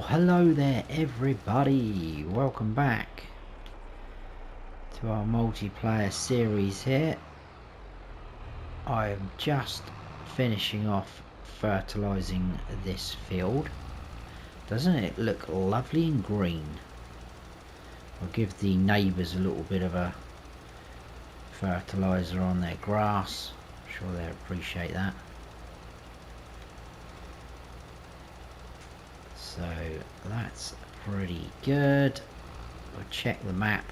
Well, hello there everybody, welcome back to our multiplayer series here. I am just finishing off fertilising this field. Doesn't it look lovely and green? I'll give the neighbours a little bit of a fertiliser on their grass. I'm sure they'll appreciate that. So that's pretty good. I'll check the map.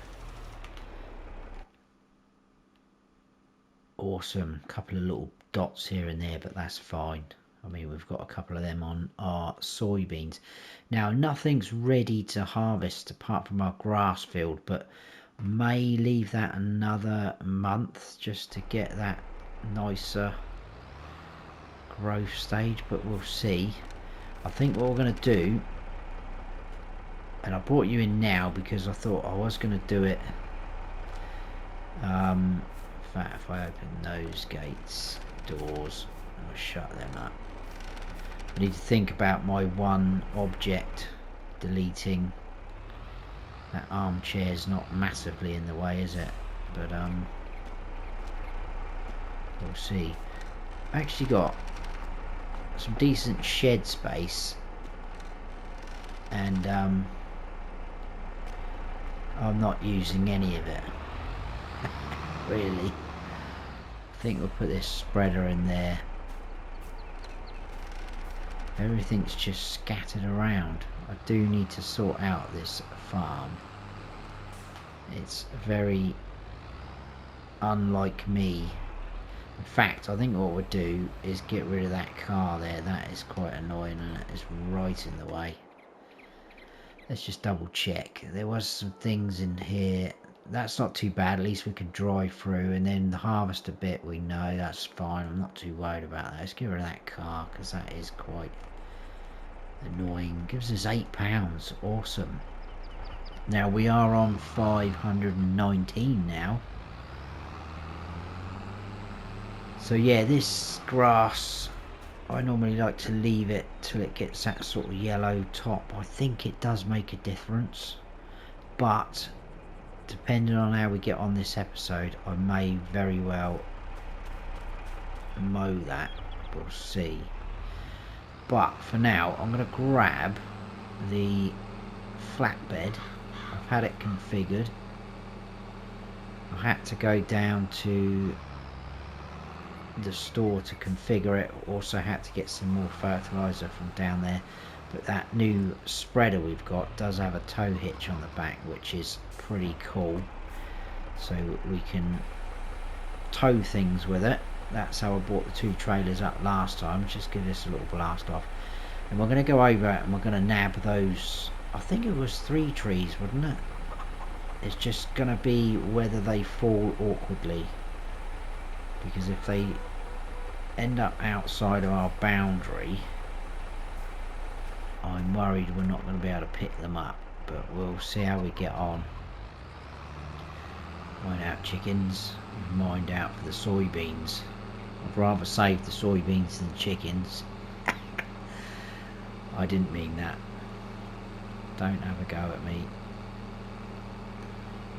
Awesome, couple of little dots here and there, but that's fine. I mean, we've got a couple of them on our soybeans. Now, nothing's ready to harvest apart from our grass field, but may leave that another month just to get that nicer growth stage, but we'll see. I think what we're going to do, and I brought you in now because I thought I was going to do it. In fact, if I open those gates, doors, I'll shut them up. I need to think about my one object deleting. That armchair's not massively in the way, is it? But we'll see. I actually got some decent shed space, and I'm not using any of it. Really. I think we'll put this spreader in there. Everything's just scattered around. I do need to sort out this farm. It's very unlike me. In fact, I think what we'll do is get rid of that car there. That is quite annoying and it's right in the way. Let's just double check. There was some things in here. That's not too bad. At least we can drive through. And then the harvester bit, we know that's fine. I'm not too worried about that. Let's get rid of that car because that is quite annoying. Gives us £8. Awesome. Now we are on 519 now. So yeah, this grass, I normally like to leave it till it gets that sort of yellow top. I think it does make a difference, but depending on how we get on this episode, I may very well mow that. We'll see. But for now, I'm going to grab the flatbed. I've had it configured. I had to go down to the store to configure it. Also had to get some more fertilizer from down there, but that new spreader we've got does have a tow hitch on the back, which is pretty cool, so we can tow things with it. That's how I brought the two trailers up last time. Just give this a little blast off, and we're going to go over and we're going to nab those. I think it was 3 trees, wasn't it? It's just going to be whether they fall awkwardly, because if they end up outside of our boundary, I'm worried we're not going to be able to pick them up, but we'll see how we get on. Mind out chickens, mind out for the soybeans. I'd rather save the soybeans than chickens. I didn't mean that. Don't have a go at me.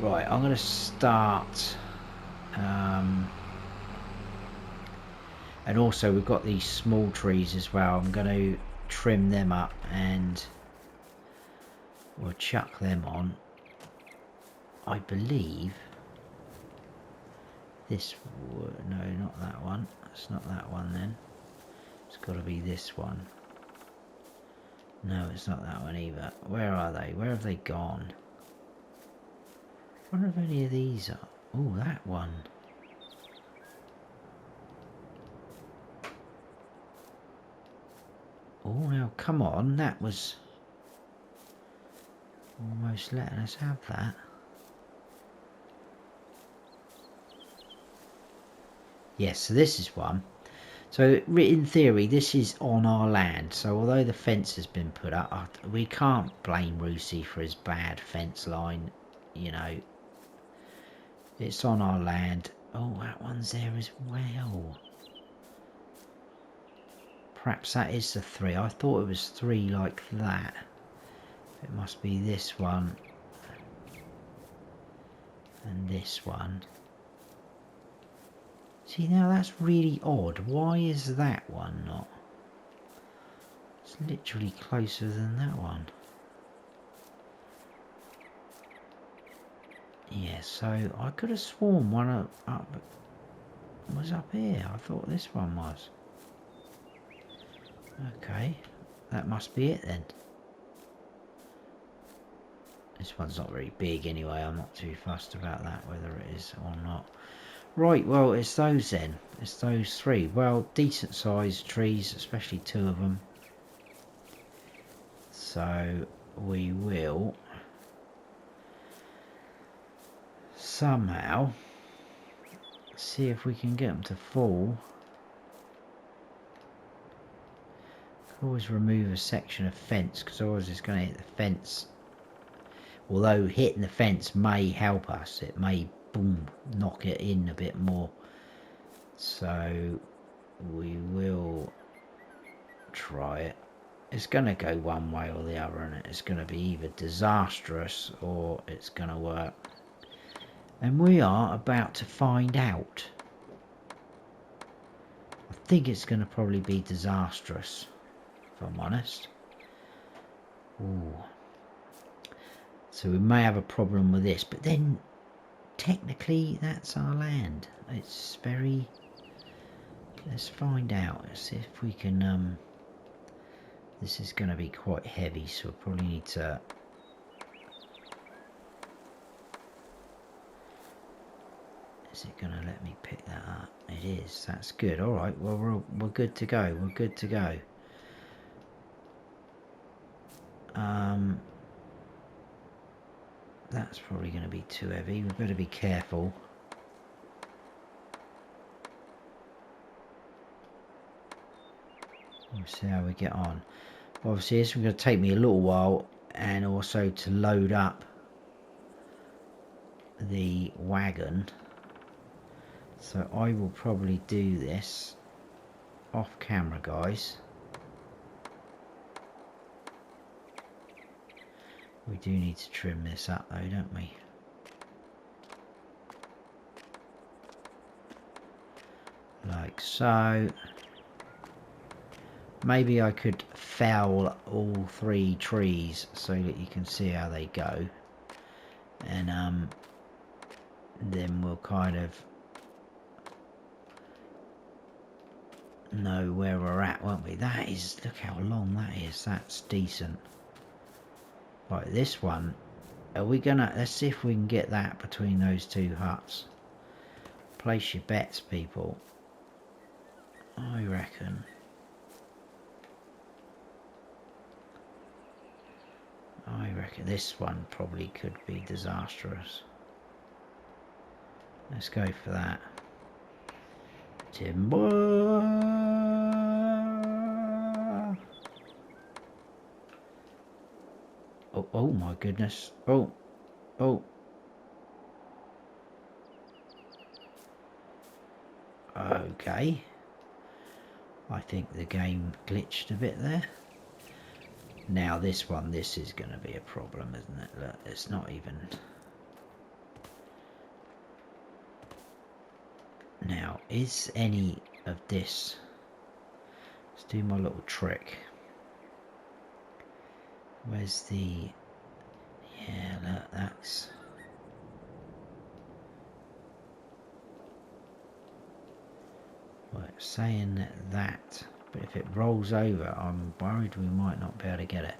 Right, I'm going to start. And also we've got these small trees as well. I'm going to trim them up and we'll chuck them on. I believe this would, no, not that one. It's not that one then. It's got to be this one. No, it's not that one either. Where are they? Where have they gone? I wonder if any of these are. Oh, that one. Oh, now come on. That was almost letting us have that. Yes, so this is one. So in theory, this is on our land. So although the fence has been put up, we can't blame Rusey for his bad fence line. You know, it's on our land. Oh, that one's there as well. Perhaps that is the 3. I thought it was 3 like that. must be this one and this one. See, now that's really odd. Why is that one not? It's literally closer than that one. Yeah, so I could have sworn one was up here. I thought this one was. Okay, that must be it then. This one's not very big anyway. I'm not too fussed about that, whether it is or not. Right, well, it's those then. It's those three. Well, decent sized trees, especially two of them. So we will somehow see if we can get them to fall. Always remove a section of fence, because otherwise it's going to hit the fence. Although hitting the fence may help us, it may boom knock it in a bit more. So we will try it. It's going to go one way or the other, and it's going to be either disastrous or it's going to work. And we are about to find out. I think it's going to probably be disastrous, if I'm honest. Ooh. So we may have a problem with this, but then technically that's our land. It's very... Let's find out. Let's see if we can... This is going to be quite heavy, so we'll probably need to... Is it going to let me pick that up? It is. That's good. Alright, well, we're good to go. We're good to go. That's probably going to be too heavy. We better be careful. We'll see how we get on. Obviously, this is going to take me a little while, and also to load up the wagon. So I will probably do this off camera, guys. We do need to trim this up though, don't we? Like so. Maybe I could fell all three trees so that you can see how they go. And then we'll kind of know where we're at, won't we? That is, look how long that is. That's decent. Right, this one, are we gonna, let's see if we can get that between those two huts. Place your bets, people. I reckon. This one probably could be disastrous. Let's go for that. Timber. Oh my goodness. Oh. Okay. I think the game glitched a bit there. Now this one, this is going to be a problem, isn't it? Look, it's not even... Now, is any of this... Let's do my little trick. Where's the... Yeah, look, that's... Well, it's saying that, but if it rolls over, I'm worried we might not be able to get it.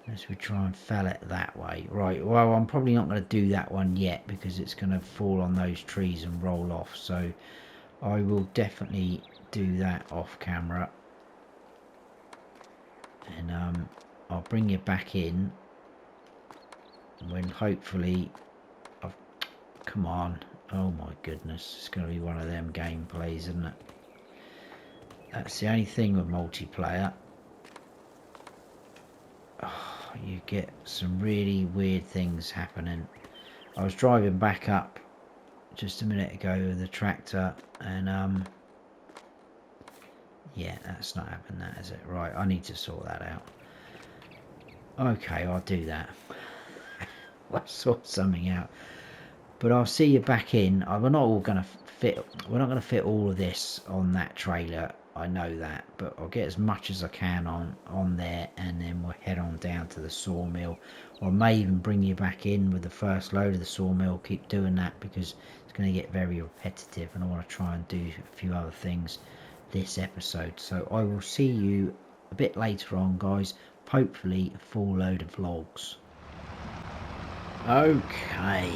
Unless we try and fell it that way. Right, well, I'm probably not going to do that one yet because it's going to fall on those trees and roll off. So I will definitely do that off camera. And I'll bring you back in when hopefully... Come on. Oh my goodness. It's going to be one of them gameplays, isn't it? That's the only thing with multiplayer. Oh, you get some really weird things happening. I was driving back up just a minute ago with the tractor, and Yeah, that's not happened, that, is it? Right, I need to sort that out. Okay, I'll do that. I'll sort something out. But I'll see you back in. We're not all going to fit. We're not going to fit all of this on that trailer. I know that, but I'll get as much as I can on there, and then we'll head on down to the sawmill. Or I may even bring you back in with the first load of the sawmill. Keep doing that because it's going to get very repetitive, and I want to try and do a few other things this episode. So I will see you a bit later on, guys. Hopefully a full load of logs. Okay.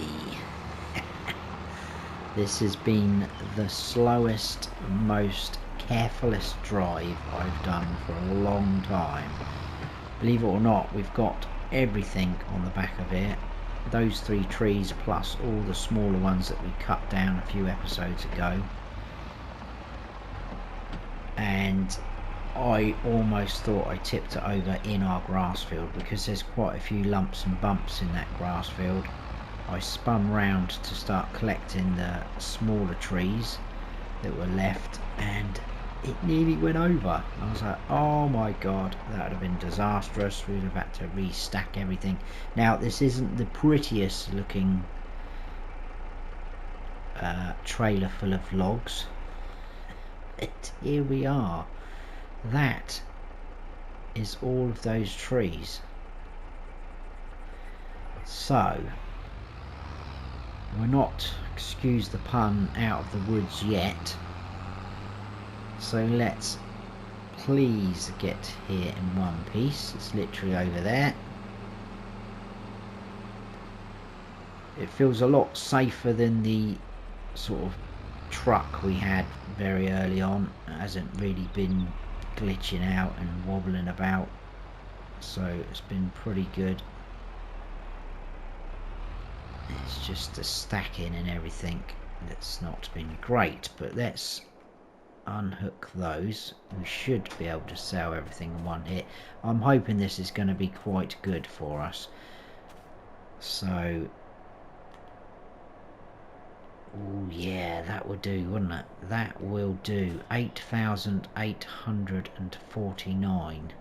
This has been the slowest, most carefulest drive I've done for a long time. Believe it or not, we've got everything on the back of it. Those 3 trees plus all the smaller ones that we cut down a few episodes ago. And I almost thought I tipped it over in our grass field because there's quite a few lumps and bumps in that grass field. I spun round to start collecting the smaller trees that were left, and it nearly went over. I was like, oh my god, that would have been disastrous. We'd have had to restack everything. Now, this isn't the prettiest looking trailer full of logs, but here we are. That is all of those trees. So we're not, excuse the pun, out of the woods yet. So let's please get here in one piece. It's literally over there. It feels a lot safer than the sort of truck we had very early on. It hasn't really been glitching out and wobbling about. So it's been pretty good. It's just the stacking and everything that's not been great, but let's unhook those. We should be able to sell everything in one hit. I'm hoping this is going to be quite good for us. So, oh yeah, that will do, wouldn't it? That will do. 8,849.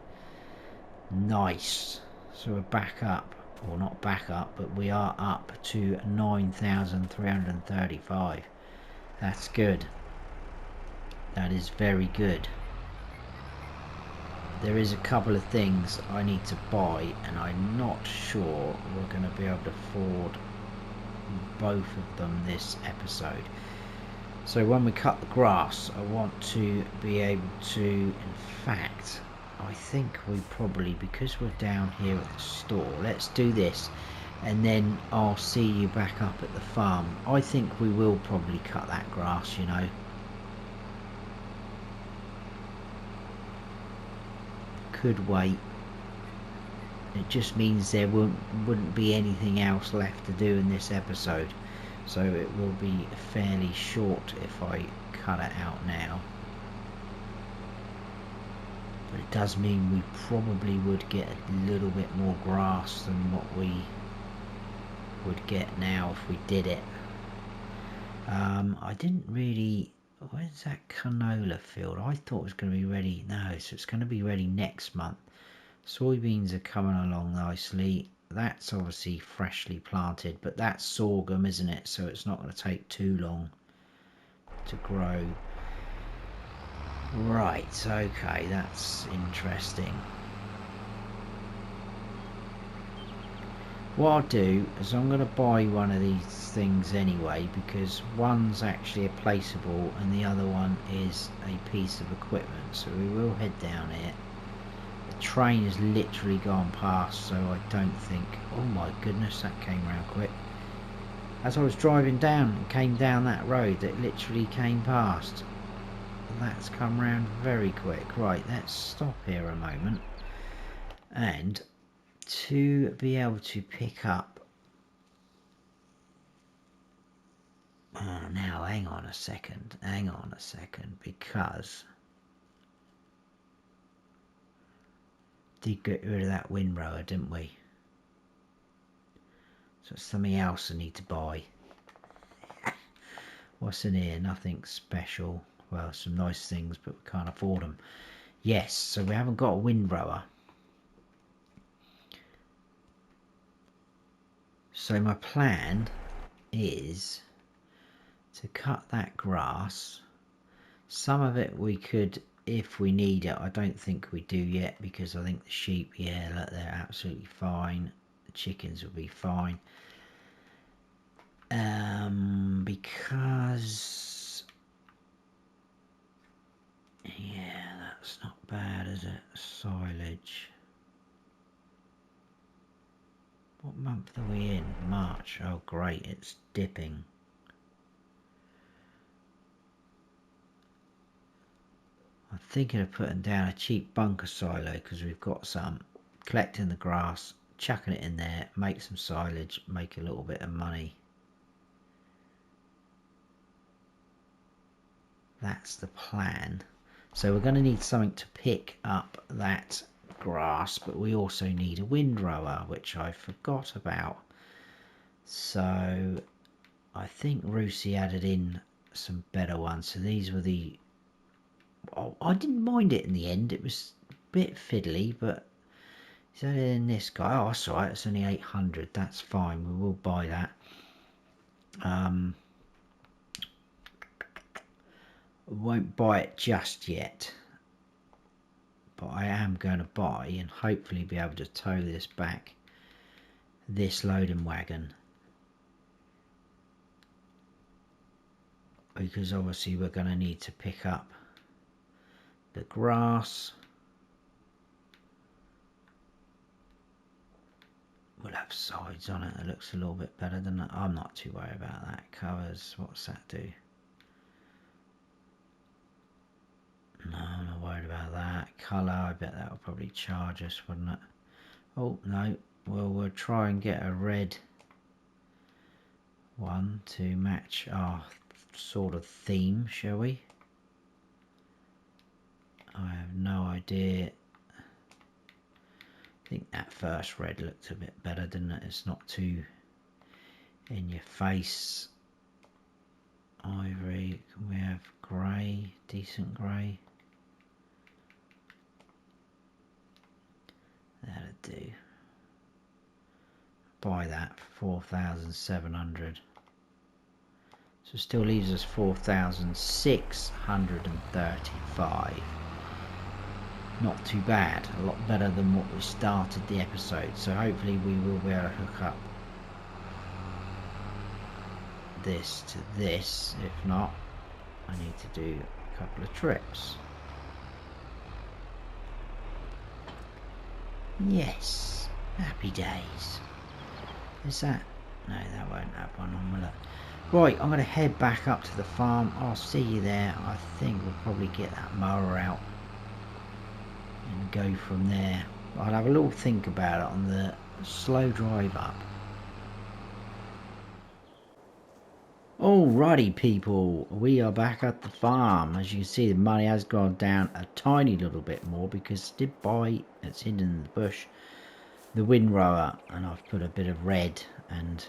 Nice. So we're back up. Well, not back up, but we are up to 9,335. That's good. That is very good. There is a couple of things I need to buy, and I'm not sure we're going to be able to afford both of them this episode. So when we cut the grass, I want to be able to, in fact, I think we probably, because we're down here at the store, let's do this and then I'll see you back up at the farm. I think we will probably cut that grass, you know. Could wait. It just means there wouldn't be anything else left to do in this episode, so it will be fairly short if I cut it out now. But it does mean we probably would get a little bit more grass than what we would get now if we did it. I didn't really... Where's that canola field? I thought it was going to be ready. No, so it's going to be ready next month. Soybeans are coming along nicely. That's obviously freshly planted, but that's sorghum, isn't it? So it's not going to take too long to grow. Right, okay, that's interesting. What I'll do is I'm going to buy one of these things anyway, because one's actually a placeable and the other one is a piece of equipment. So we will head down here. The train has literally gone past, so I don't think... Oh my goodness, that came round quick. As I was driving down and came down that road, that literally came past. That's come round very quick. Right, let's stop here a moment. And to be able to pick up... Oh, now, hang on a second, because... did get rid of that windrower, didn't we? So it's something else I need to buy. What's in here? Nothing special. well, some nice things, but we can't afford them. Yes, so we haven't got a windrower. So my plan is to cut that grass. Some of it we could, if we need it. I don't think we do yet, because I think the sheep, yeah, look, they're absolutely fine. The chickens will be fine. Because, yeah, that's not bad, is it? Silage. What month are we in? March. Oh, great, it's dipping. I'm thinking of putting down a cheap bunker silo, because we've got some. Collecting the grass, chucking it in there, make some silage, make a little bit of money. That's the plan. So we're going to need something to pick up that grass, but we also need a windrower, which I forgot about. So I think Rusey added in some better ones. So these were the... Oh, I didn't mind it in the end. It was a bit fiddly, but he's added in this guy. Oh, that's all right. It's only 800. That's fine. We will buy that. Won't buy it just yet, but I am going to buy and hopefully be able to tow this back, this loading wagon, because obviously we're going to need to pick up the grass. We'll have sides on it. It looks a little bit better than that. I'm not too worried about that. Covers, what's that do? No, I'm not worried about that. Colour, I bet that will probably charge us, wouldn't it? Oh, no. Well, we'll try and get a red one to match our sort of theme, shall we? I have no idea. I think that first red looked a bit better, didn't it? It's not too in your face. Ivory. Can we have grey? Decent grey. That'd do. Buy that for 4,700. So still leaves us 4,635. Not too bad. A lot better than what we started the episode. So hopefully we will be able to hook up this to this. If not, I need to do a couple of trips. Yes, happy days. Is that? No, that won't happen. Right, I'm going to head back up to the farm. I'll see you there. I think we'll probably get that mower out and go from there. I'll have a little think about it on the slow drive up. Alrighty people, we are back at the farm. As you can see, the money has gone down a tiny little bit more because I did buy, it's hidden in the bush, the windrower, and I've put a bit of red, and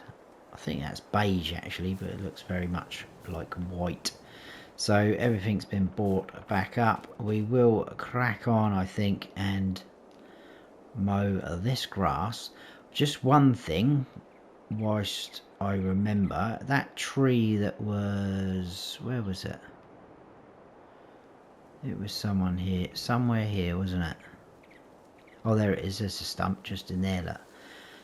I think that's beige actually, but it looks very much like white. So everything's been bought back up. We will crack on, I think, and mow this grass. Just one thing, whilst I remember, that tree that was, where was it? It was somewhere here, wasn't it? Oh, there it is. There's a stump just in there. Look.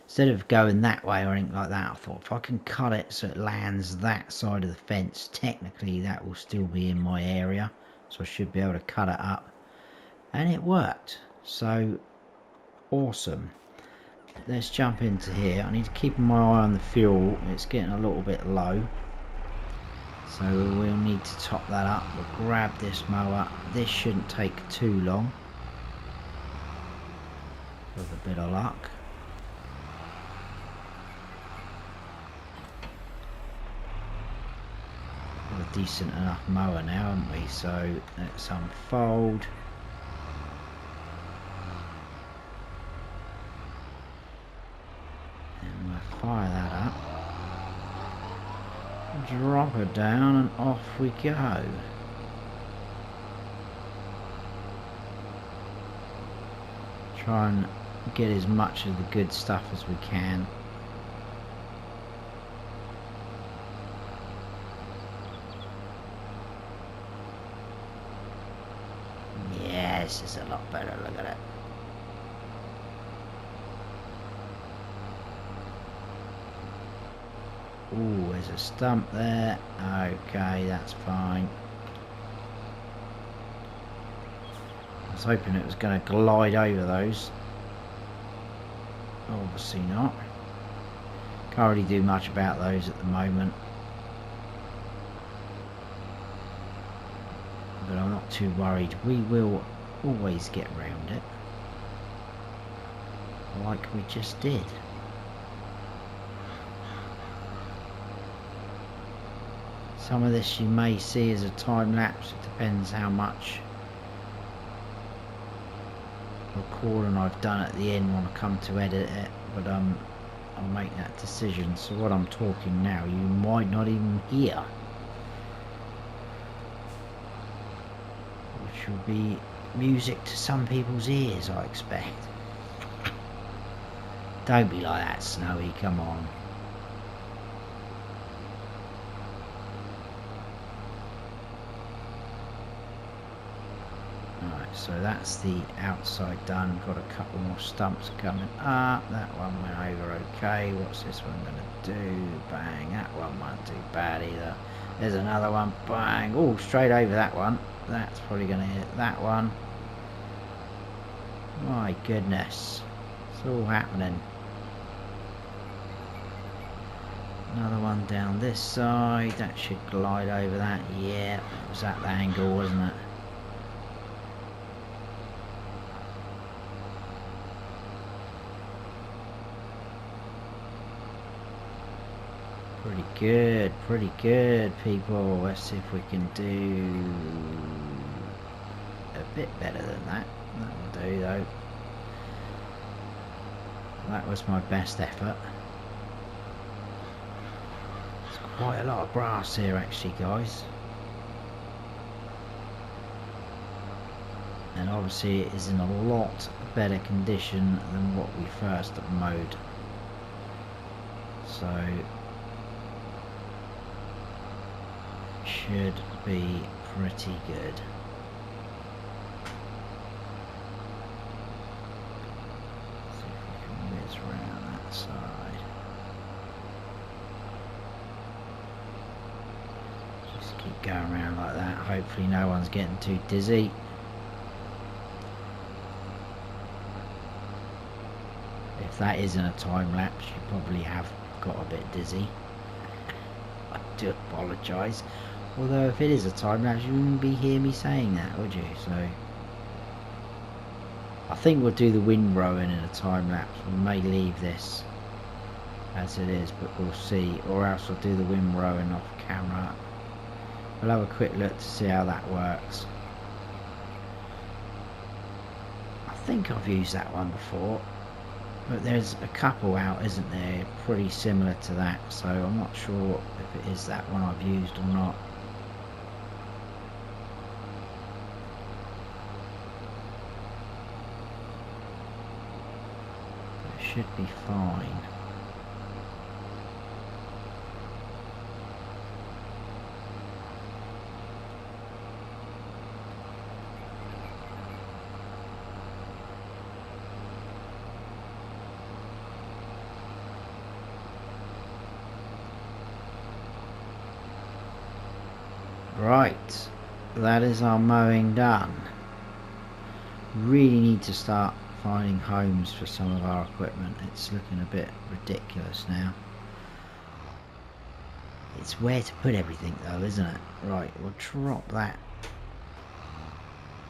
Instead of going that way or anything like that, I thought if I can cut it so it lands that side of the fence, technically that will still be in my area, so I should be able to cut it up, and it worked. So awesome. Let's jump into here. I need to keep my eye on the fuel. It's getting a little bit low, so we'll need to top that up. We'll grab this mower. This shouldn't take too long with a bit of luck. A decent enough mower now, haven't we? So let's unfold. And we'll fire that up. Drop her down and off we go. Try and get as much of the good stuff as we can. Yeah, this is a lot better. Look at it. Ooh, there's a stump there. Okay, that's fine. I was hoping it was going to glide over those. Obviously not. Can't really do much about those at the moment. But I'm not too worried. We will always get around it. Like we just did. Some of this you may see as a time lapse. It depends how much recording I've done at the end when I come to edit it. But I'll make that decision. So what I'm talking now, you might not even hear. Which will be music to some people's ears, I expect. Don't be like that, Snowy, come on. Alright, so that's the outside done. Got a couple more stumps coming up. That one went over okay. What's this one going to do? Bang, that one won't do bad either. There's another one, bang. Oh, straight over that one. That's probably going to hit that one. My goodness. It's all happening. Another one down this side. That should glide over that. Yeah, it was at the angle, wasn't it? Pretty good, people. Let's see if we can do a bit better than that. That will do, though. That was my best effort. There's quite a lot of grass here, actually, guys. And obviously it is in a lot better condition than what we first mowed. So should be pretty good. See if we can whiz around that side. Just keep going around like that. Hopefully no one's getting too dizzy. If that isn't a time lapse, you probably have got a bit dizzy. I do apologise. Although if it is a time lapse, you wouldn't be hear me saying that, would you? So I think we'll do the windrowing in a time lapse. We may leave this as it is, but we'll see. Or else I'll do the windrowing off camera. We'll have a quick look to see how that works. I think I've used that one before. But there's a couple out, isn't there, pretty similar to that, so I'm not sure if it is that one I've used or not. But it should be fine. Right, that is our mowing done. Really need to start finding homes for some of our equipment. It's looking a bit ridiculous now. It's where to put everything though, isn't it? Right, we'll drop that.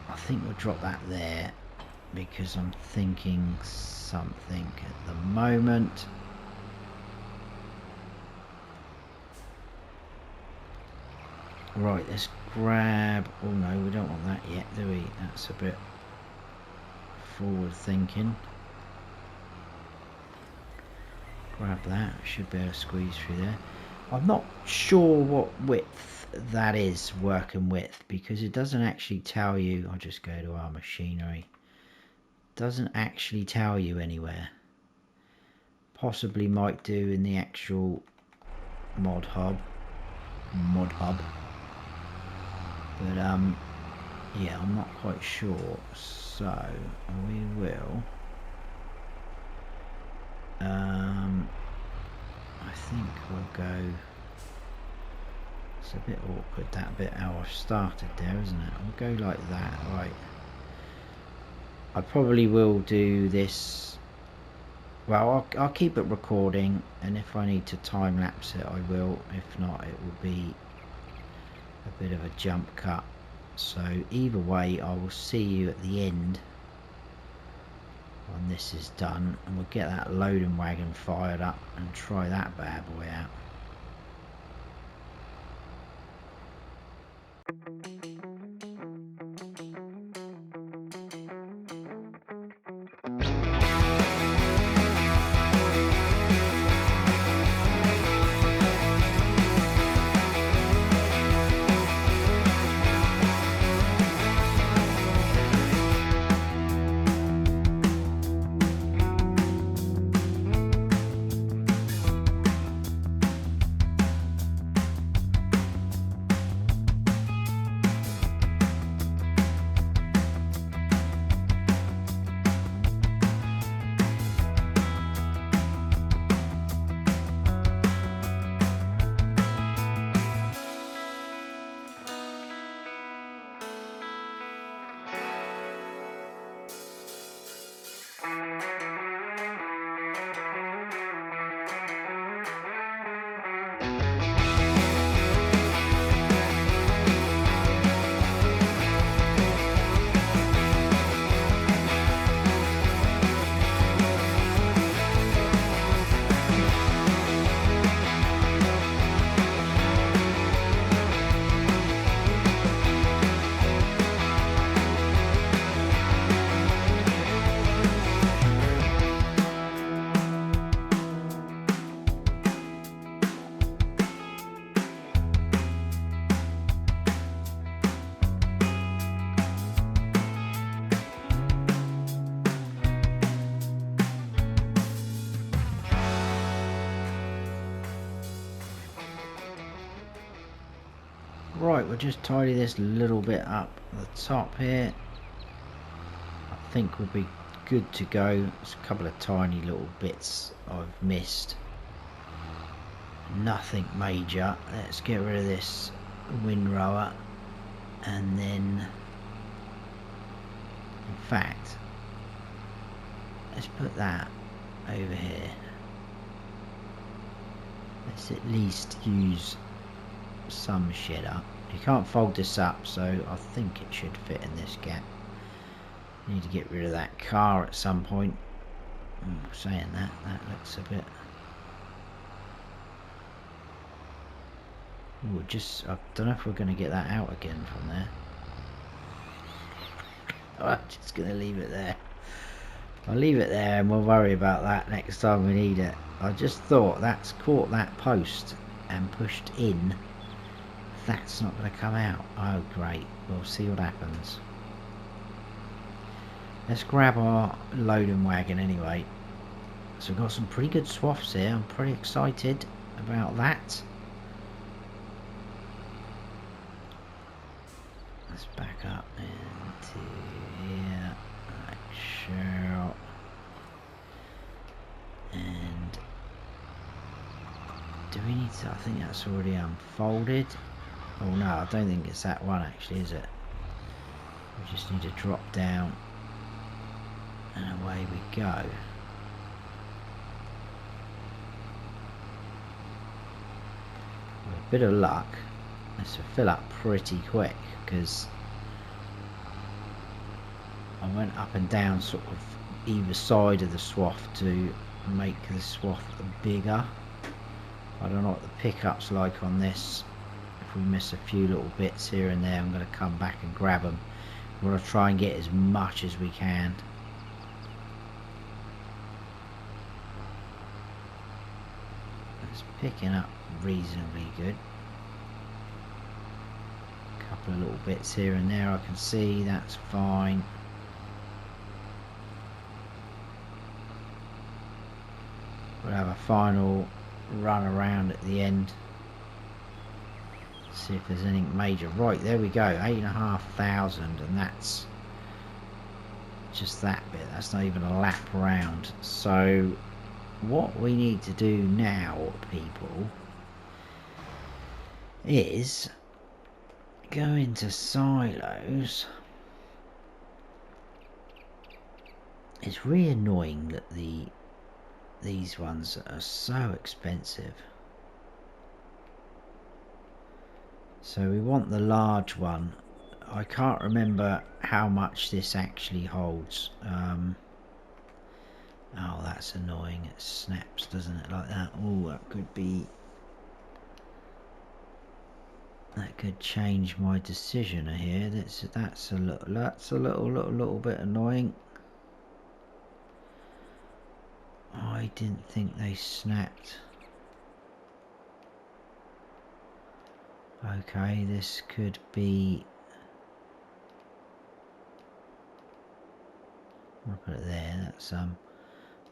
I think we'll drop that there because I'm thinking something at the moment. Right, let's grab... Oh no, we don't want that yet, do we? That's a bit forward thinking. Grab that, should be able to squeeze through there. I'm not sure what width that is, working width, because it doesn't actually tell you. I'll just go to our machinery. doesn't actually tell you anywhere. Possibly might do in the actual mod hub. But yeah, I'm not quite sure. So we will I think we'll go. It's a bit awkward that bit how I've started there, isn't it? We'll go like that, right. I probably will do this. Well, I'll keep it recording, and if I need to time lapse it I will. If not, it will be a bit of a jump cut. So either way, I will see you at the end when this is done, and we'll get that loading wagon fired up and try that bad boy out. Right, we'll just tidy this little bit up at the top here. I think we'll be good to go. There's a couple of tiny little bits I've missed. Nothing major. Let's get rid of this windrower, and then in fact let's put that over here. Let's at least use some shit up. You can't fold this up, so I think it should fit in this gap. Need to get rid of that car at some point. Saying that looks a bit. Ooh, just I don't know if we're going to get that out again from there. I'm just going to leave it there. I'll leave it there and we'll worry about that next time we need it. I just thought that's caught that post and pushed in. That's not going to come out. Oh great, we'll see what happens. Let's grab our loading wagon anyway. So we've got some pretty good swaths here. I'm pretty excited about that. Let's back up into here like so. And do we need to, I think that's already unfolded. Oh no, I don't think it's that one actually, is it? We just need to drop down and away we go. With a bit of luck, this will fill up pretty quick because I went up and down sort of either side of the swath to make the swath bigger. I don't know what the pickup's like on this. If we miss a few little bits here and there, I'm going to come back and grab them. We're going to try and get as much as we can. It's picking up reasonably good. A couple of little bits here and there I can see, that's fine. a final run around at the end. See if there's anything major. Right, there we go, 8,500, and that's just that bit. That's not even a lap round. So what we need to do now, people, is go into silos. It's really annoying that these ones are so expensive. So we want the large one. I can't remember how much this actually holds. Oh, that's annoying. It snaps, doesn't it, like that? Oh, that could be... that could change my decision here. That's a little bit annoying. I didn't think they snapped. Okay, this could be... I'm gonna put it there. That's I'm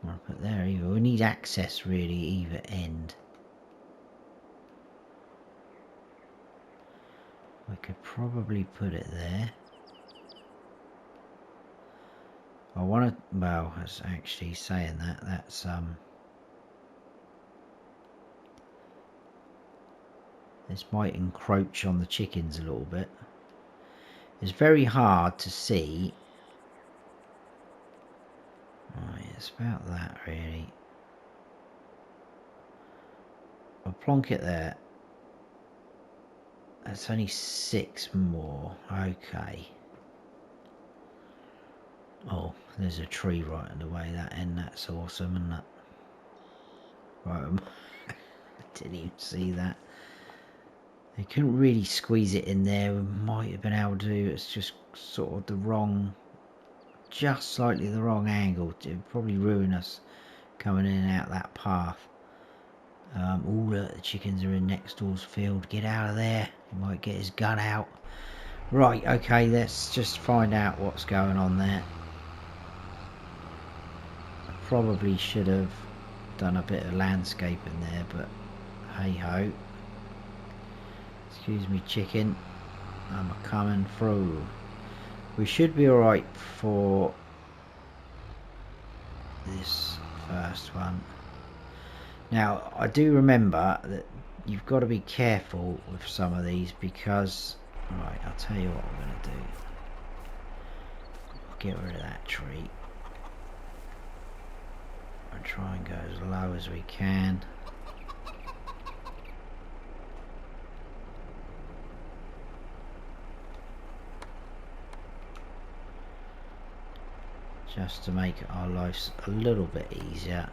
gonna put it there. Either we need access really either end. We could probably put it there. I want to. Well, that's actually saying that. That's this might encroach on the chickens a little bit. It's very hard to see. Right, it's about that really. I'll plonk it there. That's only 6 more. Okay. Oh, there's a tree right in the way. That end. That's awesome, isn't it? Right. I didn't even see that. They couldn't really squeeze it in there. We might have been able to. It's just sort of the wrong, just slightly the wrong angle. It would probably ruin us coming in and out that path. Oh, look, the chickens are in next door's field. Get out of there. He might get his gun out. Right, okay, let's just find out what's going on there. I probably should have done a bit of landscaping there, but hey ho. Excuse me, chicken. I'm coming through. We should be alright for this first one. Now, I do remember that you've got to be careful with some of these because... Right, I'll tell you what we're going to do. Get rid of that tree. And try and go as low as we can. Just to make our lives a little bit easier.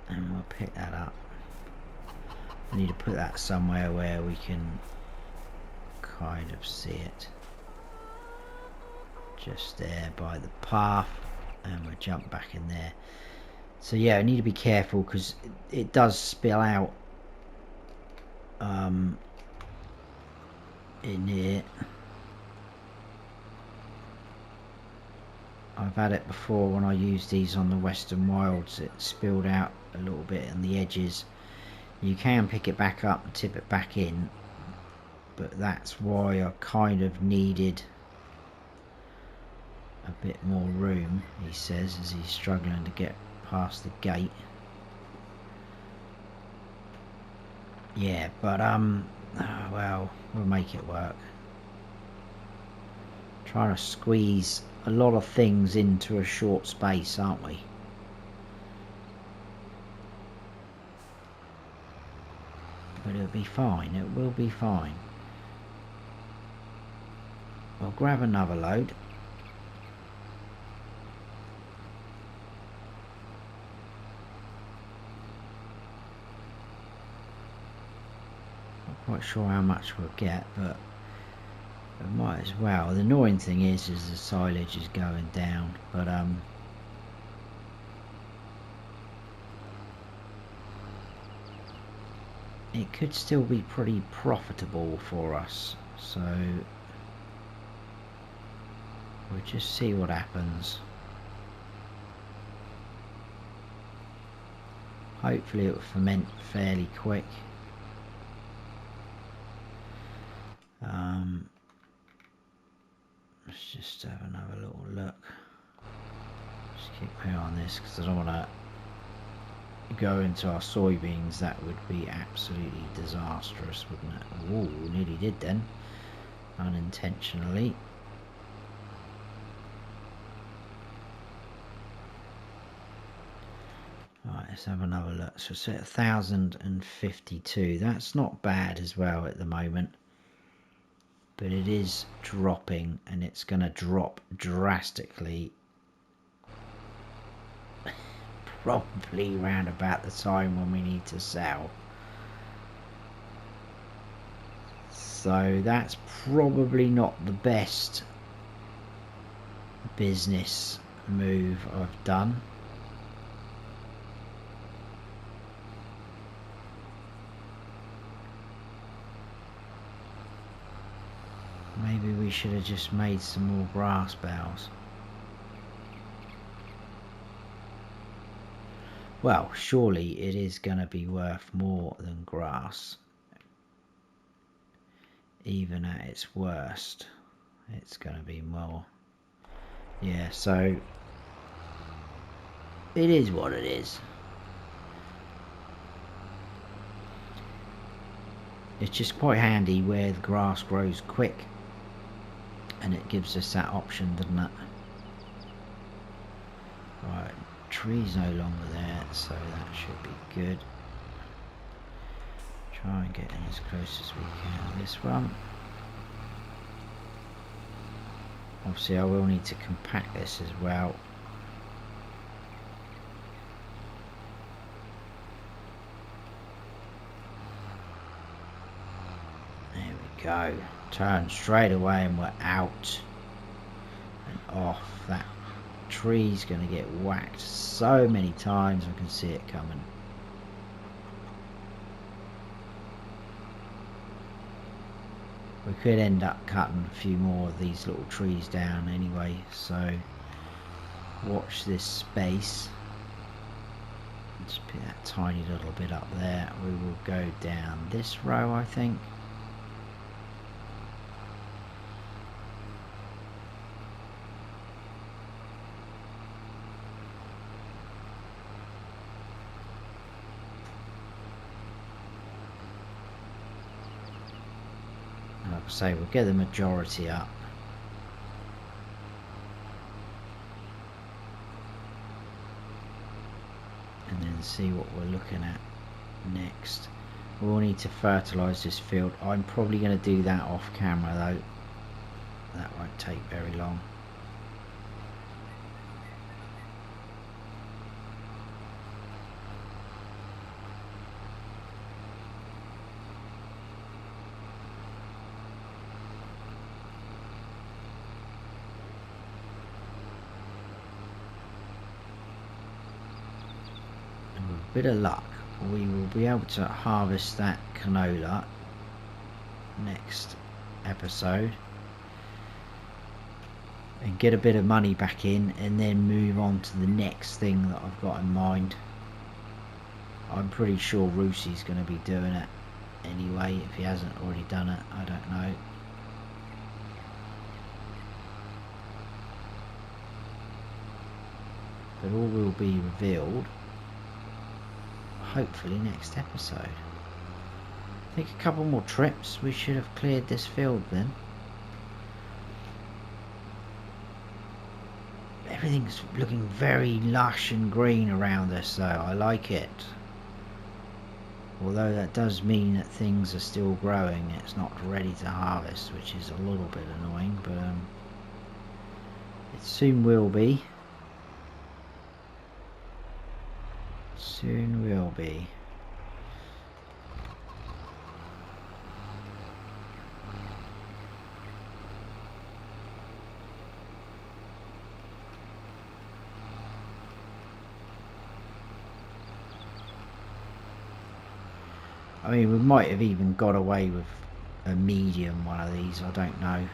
And we'll pick that up. We need to put that somewhere where we can kind of see it. Just there by the path. And we'll jump back in there. So yeah, I need to be careful because it does spill out in here. I've had it before when I used these on the Western Wilds. It spilled out a little bit on the edges. You can pick it back up and tip it back in, but that's why I kind of needed a bit more room, he says, as he's struggling to get past the gate. Yeah, but well, we'll make it work. Trying to squeeze a lot of things into a short space, aren't we? But it'll be fine. It will be fine. We'll grab another load. Not quite sure how much we'll get, but we might as well. The annoying thing is the silage is going down, but it could still be pretty profitable for us. So We'll just see what happens. Hopefully it will ferment fairly quick. Let's just have another little look. Just keep my eye on this because I don't want to go into our soybeans. That would be absolutely disastrous, wouldn't it? Oh, nearly did then, unintentionally. Right, let's have another look. So it's at 1052. That's not bad as well at the moment, but it is dropping, and it's going to drop drastically probably around about the time when we need to sell. So that's probably not the best business move I've done. Maybe we should have just made some more grass bales. Well, surely it is going to be worth more than grass. Even at its worst, it's going to be more. Yeah, so it is what it is. It's just quite handy where the grass grows quick, and it gives us that option, doesn't it? Right, tree's no longer there, so that should be good. Try and get in as close as we can. This one. Obviously I will need to compact this as well. There we go. Turn straight away and we're out and off. That tree's going to get whacked so many times, I can see it coming. We could end up cutting a few more of these little trees down anyway, so watch this space. Just put that tiny little bit up there. We will go down this row, I think. So we'll get the majority up, and then see what we're looking at next. We'll need to fertilise this field. I'm probably going to do that off camera though. That won't take very long. Bit of luck, we will be able to harvest that canola next episode and get a bit of money back in, and then move on to the next thing that I've got in mind. I'm pretty sure Rusey's going to be doing it anyway. If he hasn't already done it, I don't know. But all will be revealed hopefully next episode. I think a couple more trips we should have cleared this field then. Everything's looking very lush and green around us though. I like it. Although that does mean that things are still growing. It's not ready to harvest, which is a little bit annoying, but it soon will be. Soon will be. I mean, we might have even got away with a medium one of these, I don't know.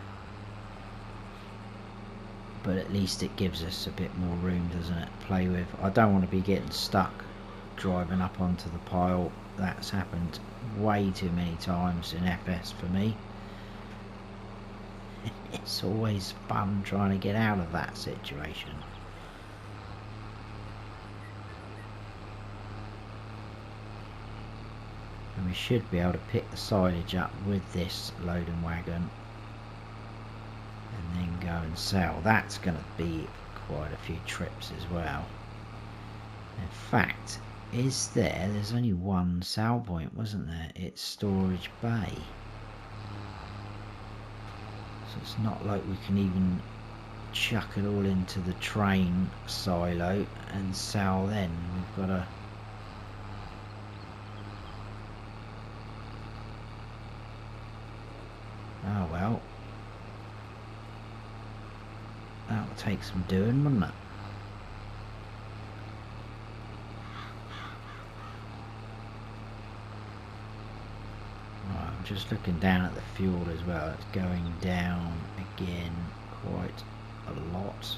but at least it gives us a bit more room, doesn't it, to play with. I don't want to be getting stuck driving up onto the pile. That's happened way too many times in FS for me. It's always fun trying to get out of that situation. And we should be able to pick the silage up with this loading wagon and then go and sell. That's going to be quite a few trips as well. In fact, there's only one sell point, wasn't there? It's Storage Bay. So it's not like we can even chuck it all into the train silo and sell then. We've got to... Oh well. That will take some doing, wouldn't it? Right, I'm just looking down at the fuel as well. It's going down again quite a lot.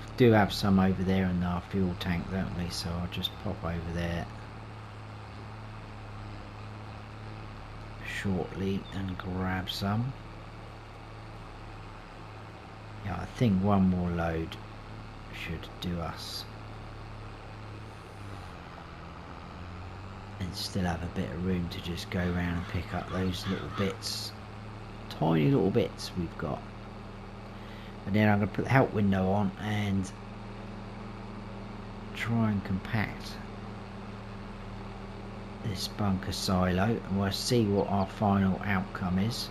We do have some over there in our fuel tank, don't we? So I'll just pop over there shortly and grab some. Yeah, I think one more load should do us, and still have a bit of room to just go around and pick up those little bits, tiny little bits we've got. And then I'm going to put the help window on and try and compact this bunker silo, and we'll see what our final outcome is.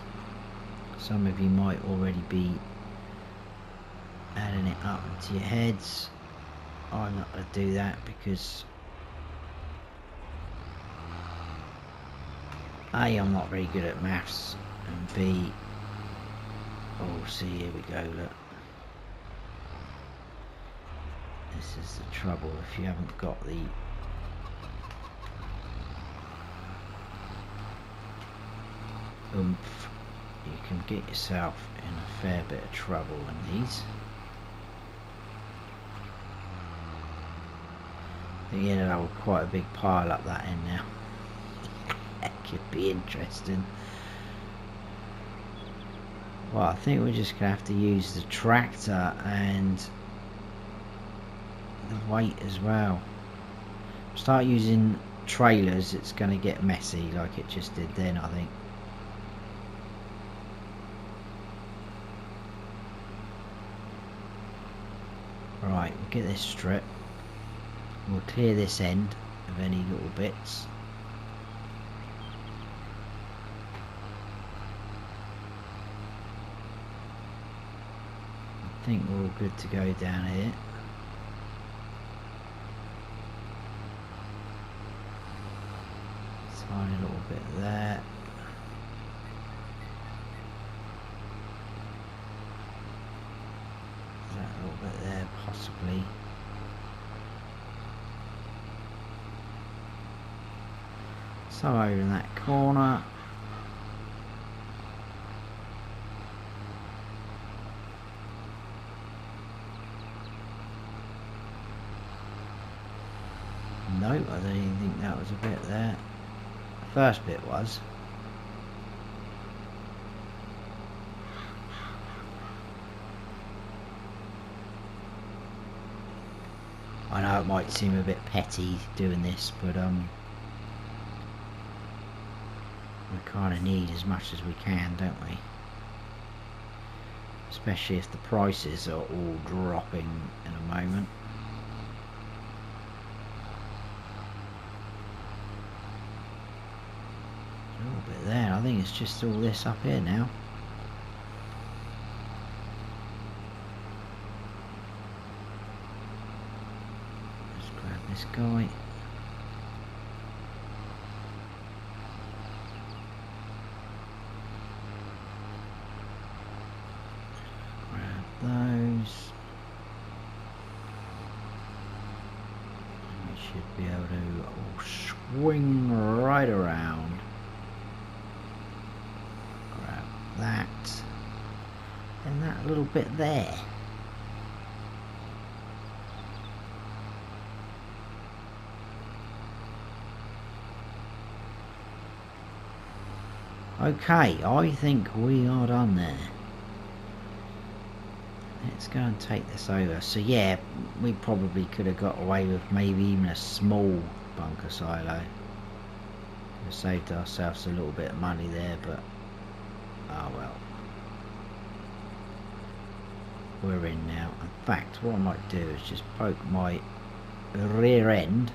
Some of you might already be adding it up into your heads. I'm not going to do that because A, I'm not very good at maths, and B, oh, see, here we go, look. This is the trouble if you haven't got the oomph, you can get yourself in a fair bit of trouble in these. I think you ended up with quite a big pile up that end now. That could be interesting. Well, I think we're just going to have to use the tractor and the weight as well. Start using trailers, it's going to get messy like it just did then, I think. Right, we'll get this strip. We'll clear this end of any little bits. I think we're all good to go down here. Tiny little bit there. That little bit there, possibly. So over in that corner. No, I don't even think that was a bit there. The first bit was. I know it might seem a bit petty doing this, but we kind of need as much as we can, don't we? Especially if the prices are all dropping in a moment. A little bit there. I think it's just all this up here now. Let's grab this guy. Those, and we should be able to swing right around, grab that and that little bit there. Okay, I think we are done there. Let's go and take this over. So yeah, we probably could have got away with maybe even a small bunker silo. We saved ourselves a little bit of money there, but oh well. We're in now. In fact, what I might do is just poke my rear end.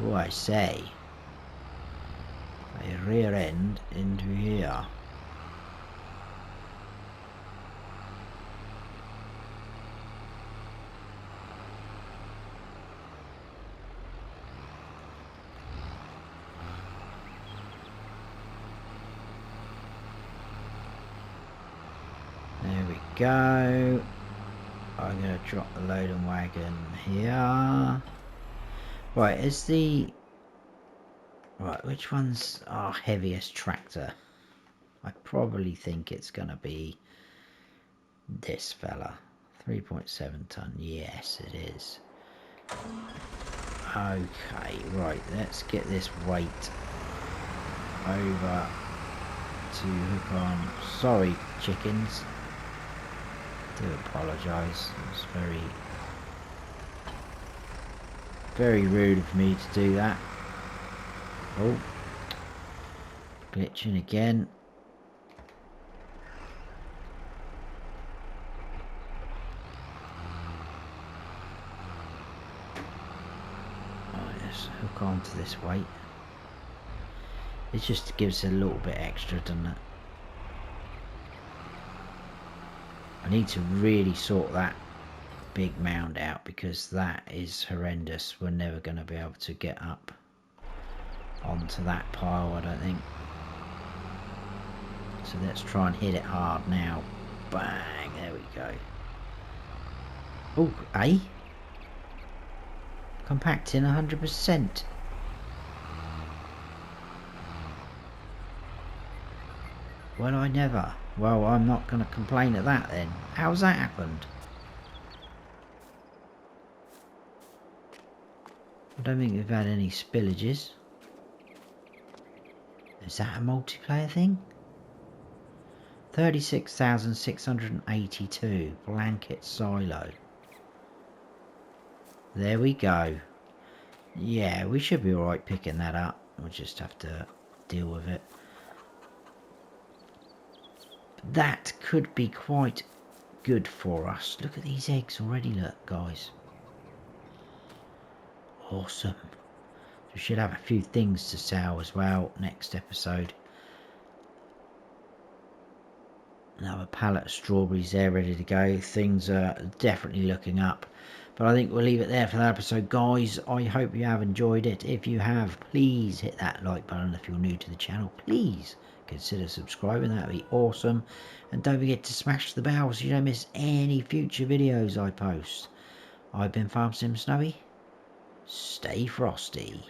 Oh, I say, a rear end into here. There we go. I'm going to drop the loading wagon here. Right, is the... Right, which one's our heaviest tractor? I probably think it's going to be this fella. 3.7 ton. Yes, it is. Okay, right, let's get this weight over to hook on. Sorry, chickens. I do apologise. It was very rude of me to do that. Oh, glitching again. Hook onto this weight. It just gives a little bit extra, doesn't it? I need to really sort that big mound out because that is horrendous. We're never going to be able to get up onto that pile, I don't think. So let's try and hit it hard now. Bang, there we go. Oh, eh? Compacting 100%. Well, I never. Well, I'm not going to complain at that then. How's that happened? I don't think we've had any spillages. Is that a multiplayer thing? 36,682 blanket silo. There we go. Yeah, we should be alright picking that up. We'll just have to deal with it. That could be quite good for us. Look at these eggs already, look, guys. Awesome. We should have a few things to sell as well next episode. Another pallet of strawberries there ready to go. Things are definitely looking up. But I think we'll leave it there for that episode, guys. I hope you have enjoyed it. If you have, please hit that like button. If you're new to the channel, please consider subscribing. That would be awesome. And don't forget to smash the bell so you don't miss any future videos I post. I've been Farm Sim Snowy. Stay frosty.